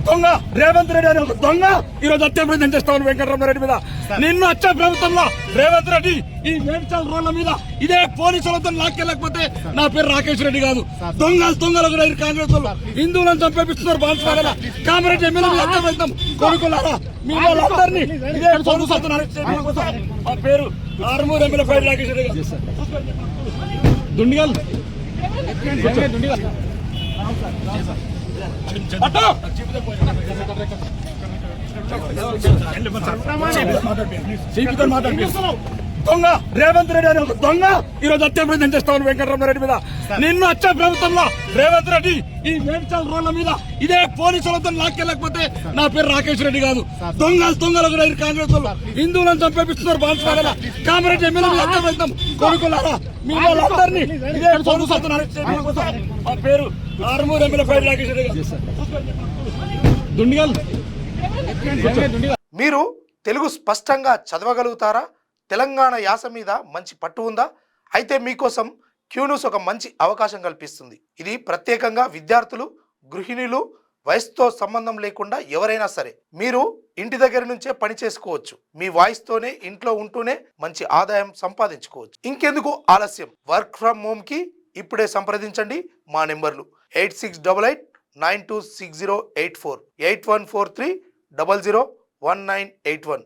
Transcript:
దొంగ రేవంత్ రెడ్డి అని ఒక దొంగ ఈరోజు హత్య ప్రయత్నం చేస్తామని వెంకటరమణారెడ్డి మీద నిన్ను వచ్చే ప్రభుత్వంలో రేవంత్ రెడ్డి ఈ మేడ్చల్ రోడ్ల మీద ఇదే పోలీసులతో లాక్కెళ్ళకపోతే నా పేరు రాకేష్ రెడ్డి కాదు. దొంగలు కూడా కాంగ్రెస్ వాళ్ళు హిందువులను చంపేపిస్తున్నారు. బాన్సువాడ కామారెడ్డి ఎమ్మెల్యే మీద హత్య ప్రయత్నం కొడుకులారా మీ వాళ్ళందరినీ ఇదే పోలీసులతో మా పేరు ఆర్మూర్ ఎమ్మెల్యే పేరు రాకేష్ రెడ్డి గారు. దుండిగల్ దొంగ రేవంత్ రెడ్డి అని ఒక దొంగ ఈరోజు హత్య ప్రయత్నం చేస్తామని వెంకటరమణారెడ్డి మీద నిన్ను వచ్చే ప్రభుత్వంలో రేవంత్ రెడ్డి ఈ మేడ్చల్ రోడ్ల మీద ఇదే పోలీసులతో లాక్కెళ్ళకపోతే నా పేరు రాకేష్ రెడ్డి కాదు. దొంగలు కూడా కాంగ్రెస్ వాళ్ళు హిందువులను చంపేపిస్తున్నారు. బాన్సువాడ కామారెడ్డి ఎమ్మెల్యే మీద హత్య ప్రయత్నం కొడుకులారా మీ వాళ్ళందరినీ ఇదే పోలీసులతో మా పేరు ఆర్మూర్ ఎమ్మెల్యే పేరు రాకేష్ రెడ్డి గారు. దుండిగల్ మీరు తెలుగు స్పష్టంగా చదవగలుగుతారా? తెలంగాణ యాస మీద మంచి పట్టు ఉందా? అయితే మీకోసం క్యూన్యూస్ ఒక మంచి అవకాశం కల్పిస్తుంది. ఇది ప్రత్యేకంగా విద్యార్థులు, గృహిణులు, వయసుతో సంబంధం లేకుండా ఎవరైనా సరే మీరు ఇంటి దగ్గర నుంచే పని చేసుకోవచ్చు. మీ వాయిస్తోనే ఇంట్లో ఉంటూనే మంచి ఆదాయం సంపాదించుకోవచ్చు. ఇంకెందుకు ఆలస్యం? వర్క్ ఫ్రమ్ హోమ్ కి ఇప్పుడే సంప్రదించండి. మా నెంబర్లు 8688926084, 8143001981.